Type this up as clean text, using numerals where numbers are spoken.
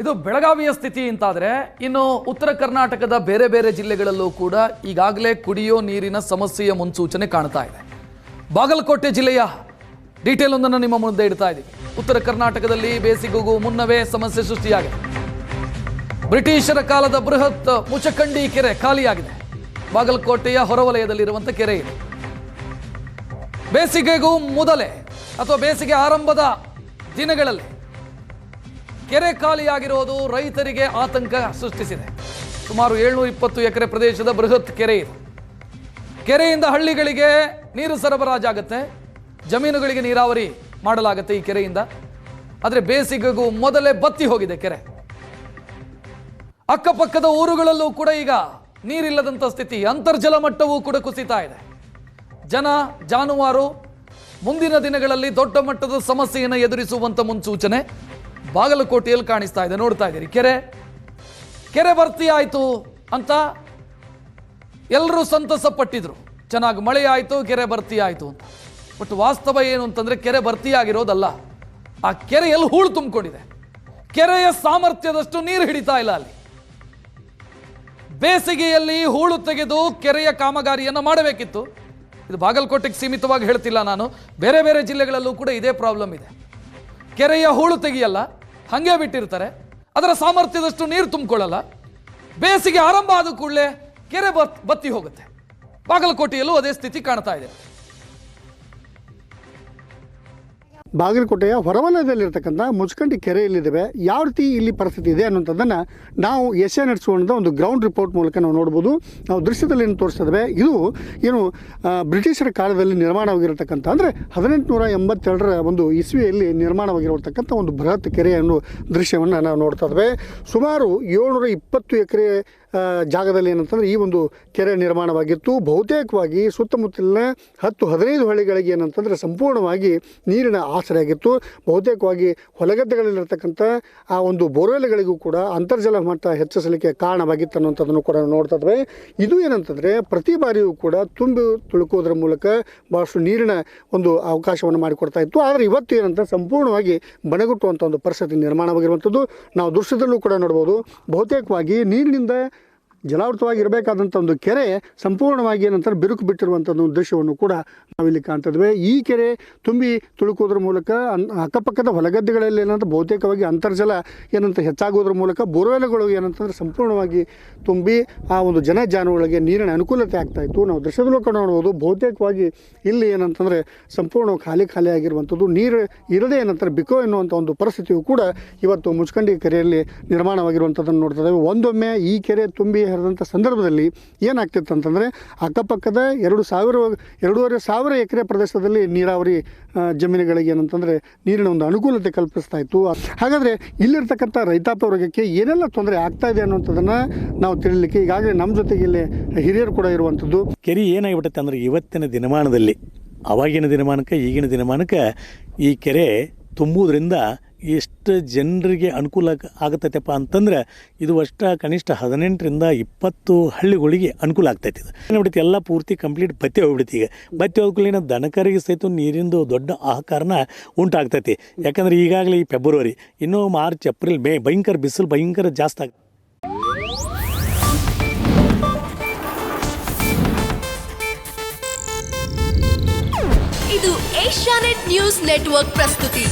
ಇದು ಬೆಳಗಾವಿಯ ಸ್ಥಿತಿ ಅಂತಾದರೆ ಇನ್ನು ಉತ್ತರ ಕರ್ನಾಟಕದ ಬೇರೆ ಬೇರೆ ಜಿಲ್ಲೆಗಳಲ್ಲೂ ಕೂಡ ಈಗಾಗಲೇ ಕುಡಿಯೋ ನೀರಿನ ಸಮಸ್ಯೆಯ ಮುನ್ಸೂಚನೆ ಕಾಣ್ತಾ ಇದೆ. ಬಾಗಲಕೋಟೆ ಜಿಲ್ಲೆಯ ಡೀಟೇಲ್ ಒಂದನ್ನು ನಿಮ್ಮ ಮುಂದೆ ಇಡ್ತಾ ಇದ್ದೀವಿ. ಉತ್ತರ ಕರ್ನಾಟಕದಲ್ಲಿ ಬೇಸಿಗೆಗೂ ಮುನ್ನವೇ ಸಮಸ್ಯೆ ಸೃಷ್ಟಿಯಾಗಿದೆ. ಬ್ರಿಟಿಷರ ಕಾಲದ ಬೃಹತ್ ಮುಚಕಂಡಿ ಕೆರೆ ಖಾಲಿಯಾಗಿದೆ. ಬಾಗಲಕೋಟೆಯ ಹೊರವಲಯದಲ್ಲಿರುವಂಥ ಕೆರೆ ಇದೆ. ಬೇಸಿಗೆಗೂ ಮೊದಲೇ ಅಥವಾ ಬೇಸಿಗೆ ಆರಂಭದ ದಿನಗಳಲ್ಲಿ ಕೆರೆ ಖಾಲಿಯಾಗಿರೋದು ರೈತರಿಗೆ ಆತಂಕ ಸೃಷ್ಟಿಸಿದೆ. ಸುಮಾರು 720 ಎಕರೆ ಪ್ರದೇಶದ ಬೃಹತ್ ಕೆರೆ ಇದೆ. ಕೆರೆಯಿಂದ ಹಳ್ಳಿಗಳಿಗೆ ನೀರು ಸರಬರಾಜಾಗುತ್ತೆ, ಜಮೀನುಗಳಿಗೆ ನೀರಾವರಿ ಮಾಡಲಾಗುತ್ತೆ ಈ ಕೆರೆಯಿಂದ. ಆದರೆ ಬೇಸಿಗೆಗೂ ಮೊದಲೇ ಬತ್ತಿ ಹೋಗಿದೆ ಕೆರೆ. ಅಕ್ಕಪಕ್ಕದ ಊರುಗಳಲ್ಲೂ ಕೂಡ ಈಗ ನೀರಿಲ್ಲದಂಥ ಸ್ಥಿತಿ. ಅಂತರ್ಜಲ ಮಟ್ಟವೂ ಕೂಡ ಕುಸಿತಾ ಇದೆ. ಜನ ಜಾನುವಾರು ಮುಂದಿನ ದಿನಗಳಲ್ಲಿ ದೊಡ್ಡ ಮಟ್ಟದ ಸಮಸ್ಯೆಯನ್ನು ಎದುರಿಸುವಂಥ ಮುನ್ಸೂಚನೆ ಬಾಗಲಕೋಟೆಯಲ್ಲಿ ಕಾಣಿಸ್ತಾ ಇದೆ. ನೋಡ್ತಾ ಇದ್ದೀರಿ, ಕೆರೆ ಭರ್ತಿ ಆಯಿತು ಅಂತ ಎಲ್ಲರೂ ಸಂತಸ ಪಟ್ಟಿದ್ರು. ಚೆನ್ನಾಗಿ ಮಳೆ ಆಯಿತು, ಕೆರೆ ಭರ್ತಿ ಆಯಿತು ಅಂತ. ಬಟ್ ವಾಸ್ತವ ಏನು ಅಂತಂದರೆ ಕೆರೆ ಭರ್ತಿಯಾಗಿರೋದಲ್ಲ, ಆ ಕೆರೆಯಲ್ಲಿ ಹೂಳು ತುಂಬಿಕೊಂಡಿದೆ. ಕೆರೆಯ ಸಾಮರ್ಥ್ಯದಷ್ಟು ನೀರು ಹಿಡಿತಾ ಇಲ್ಲ ಅಲ್ಲಿ. ಬೇಸಿಗೆಯಲ್ಲಿ ಹೂಳು ತೆಗೆದು ಕೆರೆಯ ಕಾಮಗಾರಿಯನ್ನು ಮಾಡಬೇಕಿತ್ತು. ಇದು ಬಾಗಲಕೋಟೆಗೆ ಸೀಮಿತವಾಗಿ ಹೇಳ್ತಿಲ್ಲ ನಾನು, ಬೇರೆ ಬೇರೆ ಜಿಲ್ಲೆಗಳಲ್ಲೂ ಕೂಡ ಇದೇ ಪ್ರಾಬ್ಲಮ್ ಇದೆ. ಕೆರೆಯ ಹೂಳು ತೆಗಿಯಲ್ಲ, ಹಾಗೆ ಬಿಟ್ಟಿರ್ತಾರೆ. ಅದರ ಸಾಮರ್ಥ್ಯದಷ್ಟು ನೀರು ತುಂಬಿಕೊಳ್ಳಲ್ಲ. ಬೇಸಿಗೆ ಆರಂಭ ಆದ ಕೂಡಲೇ ಕೆರೆ ಬತ್ತಿ ಹೋಗುತ್ತೆ. ಬಾಗಲಕೋಟೆಯಲ್ಲೂ ಅದೇ ಸ್ಥಿತಿ ಕಾಣ್ತಾ ಇದೆ. ಬಾಗಲಕೋಟೆಯ ಹೊರವಲಯದಲ್ಲಿರ್ತಕ್ಕಂಥ ಮುಚ್ಕಂಡಿ ಕೆರೆಯಲ್ಲಿದ್ದಾವೆ. ಯಾವ ರೀತಿ ಇಲ್ಲಿ ಪರಿಸ್ಥಿತಿ ಇದೆ ಅನ್ನೋಂಥದ್ದನ್ನು ನಾವು ಎಸ್ಎ ನಡೆಸುವಂಥ ಒಂದು ಗ್ರೌಂಡ್ ರಿಪೋರ್ಟ್ ಮೂಲಕ ನಾವು ನೋಡ್ಬೋದು. ನಾವು ದೃಶ್ಯದಲ್ಲಿ ಏನು ತೋರಿಸ್ತೇವೆ, ಇದು ಏನು ಬ್ರಿಟಿಷರ ಕಾಲದಲ್ಲಿ ನಿರ್ಮಾಣವಾಗಿರತಕ್ಕಂಥ ಅಂದರೆ 1882ರ ಒಂದು ಇಸ್ವಿಯಲ್ಲಿ ನಿರ್ಮಾಣವಾಗಿರತಕ್ಕಂಥ ಒಂದು ಬೃಹತ್ ಕೆರೆಯನ್ನು ದೃಶ್ಯವನ್ನು ನಾವು ನೋಡ್ತಾ ಇದ್ದೇವೆ. ಸುಮಾರು 720 ಎಕರೆ ಜಾಗದಲ್ಲಿ ಏನಂತಂದರೆ ಈ ಒಂದು ಕೆರೆ ನಿರ್ಮಾಣವಾಗಿತ್ತು. ಬಹುತೇಕವಾಗಿ ಸುತ್ತಮುತ್ತಲಿನ 10-15 ಹಳ್ಳಿಗಳಿಗೆ ಏನಂತಂದರೆ ಸಂಪೂರ್ಣವಾಗಿ ನೀರಿನ ಆಸರೆ ಆಗಿತ್ತು. ಬಹುತೇಕವಾಗಿ ಹೊಲಗದ್ದೆಗಳಲ್ಲಿರ್ತಕ್ಕಂಥ ಆ ಒಂದು ಬೋರ್ವೆಲ್ಗಳಿಗೂ ಕೂಡ ಅಂತರ್ಜಲ ಮಟ್ಟ ಹೆಚ್ಚಿಸಲಿಕ್ಕೆ ಕಾರಣವಾಗಿತ್ತು ಅನ್ನೋಂಥದ್ದನ್ನು ಕೂಡ ನೋಡ್ತಾ ಇದ್ದೇವೆ. ಇದು ಏನಂತಂದರೆ ಪ್ರತಿ ಬಾರಿಯೂ ಕೂಡ ತುಂಬಿ ತುಳುಕೋದ್ರ ಮೂಲಕ ಭಾಳಷ್ಟು ನೀರಿನ ಒಂದು ಅವಕಾಶವನ್ನು ಮಾಡಿಕೊಡ್ತಾ ಇತ್ತು. ಆದರೆ ಇವತ್ತು ಏನಂತ ಸಂಪೂರ್ಣವಾಗಿ ಬಣಗುಟ್ಟುವಂಥ ಒಂದು ಪರಿಸ್ಥಿತಿ ನಿರ್ಮಾಣವಾಗಿರುವಂಥದ್ದು ನಾವು ದೃಶ್ಯದಲ್ಲೂ ಕೂಡ ನೋಡ್ಬೋದು. ಬಹುತೇಕವಾಗಿ ನೀರಿನಿಂದ ಜಲಾವೃತವಾಗಿರಬೇಕಾದಂಥ ಒಂದು ಕೆರೆ ಸಂಪೂರ್ಣವಾಗಿ ಏನಂತಾರೆ ಬಿರುಕು ಬಿಟ್ಟಿರುವಂಥದ್ದು ದೃಶ್ಯವನ್ನು ಕೂಡ ನಾವಿಲ್ಲಿ ಕಾಣ್ತಿದ್ವಿ. ಈ ಕೆರೆ ತುಂಬಿ ತುಳುಕೋದ್ರ ಮೂಲಕ ಅಕ್ಕಪಕ್ಕದ ಹೊಲಗದ್ದೆಗಳಲ್ಲಿ ಏನಂತ ಬಹುತೇಕವಾಗಿ ಅಂತರ್ಜಲ ಏನಂತ ಹೆಚ್ಚಾಗೋದ್ರ ಮೂಲಕ ಬೋರ್ವೆಲ್ಗಳು ಏನಂತಂದ್ರೆ ಸಂಪೂರ್ಣವಾಗಿ ತುಂಬಿ ಆ ಒಂದು ಜಾನುಗಳಿಗೆ ನೀರಿನ ಅನುಕೂಲತೆ ಆಗ್ತಾಯಿತ್ತು. ನಾವು ದೃಶ್ಯದಲ್ಲೂ ಕೂಡ ನೋಡ್ಬೋದು. ಬಹುತೇಕವಾಗಿ ಇಲ್ಲಿ ಏನಂತಂದರೆ ಸಂಪೂರ್ಣ ಖಾಲಿ ಆಗಿರುವಂಥದ್ದು, ನೀರು ಇರದೇ ಏನಂತಾರೆ ಬಿಕೋ ಎನ್ನುವಂಥ ಒಂದು ಪರಿಸ್ಥಿತಿಯು ಕೂಡ ಇವತ್ತು ಮುಚ್ಕಂಡಿ ಕೆರೆಯಲ್ಲಿ ನಿರ್ಮಾಣವಾಗಿರುವಂಥದ್ದನ್ನು ನೋಡ್ತಾ ಇದ್ದೇವೆ. ಒಂದೊಮ್ಮೆ ಈ ಕೆರೆ ತುಂಬಿ ಹರಿದಂಥ ಸಂದರ್ಭದಲ್ಲಿ ಏನಾಗ್ತಿತ್ತು ಅಂತಂದರೆ ಅಕ್ಕಪಕ್ಕದ 2,500 ಎಕರೆ ಪ್ರದೇಶದಲ್ಲಿ ನೀರಾವರಿ ಜಮೀನುಗಳಿಗೆ ಏನಂತಂದರೆ ನೀರಿನ ಒಂದು ಅನುಕೂಲತೆ ಕಲ್ಪಿಸ್ತಾ ಇತ್ತು. ಹಾಗಾದರೆ ಇಲ್ಲಿರ್ತಕ್ಕಂಥ ರೈತಾಪಿ ವರ್ಗಕ್ಕೆ ಏನೆಲ್ಲ ತೊಂದರೆ ಆಗ್ತಾ ಇದೆ ಅನ್ನುವಂಥದ್ದನ್ನು ನಾವು ತಿಳಿಲಿಕ್ಕೆ ಈಗಾಗಲೇ ನಮ್ಮ ಜೊತೆಗೆ ಇಲ್ಲಿ ಹಿರಿಯರು ಕೂಡ ಇರುವಂಥದ್ದು. ಕೆರೆ ಏನಾಗಿಬಿಡುತ್ತೆ ಅಂದರೆ ಇವತ್ತಿನ ದಿನಮಾನದಲ್ಲಿ ಅವಾಗಿನ ದಿನಮಾನಕ್ಕೆ ಈಗಿನ ದಿನಮಾನಕ್ಕೆ ಈ ಕೆರೆ ತುಂಬುವುದರಿಂದ ಎಷ್ಟು ಜನರಿಗೆ ಅನುಕೂಲ ಆಗತ್ತೈತಪ್ಪ ಅಂತಂದ್ರೆ ಇದು ಕನಿಷ್ಠ 18ರಿಂದ 20 ಹಳ್ಳಿಗಳಿಗೆ ಅನುಕೂಲ ಆಗ್ತೈತಿ. ಇದು ಏನ್ಬಿಡುತ್ತೆ ಎಲ್ಲ ಪೂರ್ತಿ ಕಂಪ್ಲೀಟ್ ಬತ್ತಿ ಹೋಗ್ಬಿಡುತ್ತೆ. ಈಗ ಬತ್ತಿ ಹೋಗ್ಲಿನ ದನಕರಿಗೆ ಸಹಿತ ನೀರಿಂದು ದೊಡ್ಡ ಆಹಾಕಾರನ ಉಂಟಾಗ್ತೈತಿ. ಯಾಕಂದರೆ ಈಗಾಗಲೇ ಈ ಫೆಬ್ರವರಿ, ಇನ್ನೂ ಮಾರ್ಚ್, ಏಪ್ರಿಲ್, ಮೇ ಭಯಂಕರ ಬಿಸಿಲು ಭಯಂಕರ ಜಾಸ್ತಿ ಆಗ್ತದೆ. ಇದು ಏಷ್ಯಾನೆಟ್ ನ್ಯೂಸ್ ನೆಟ್ವರ್ಕ್ ಪ್ರಸ್ತುತಿ.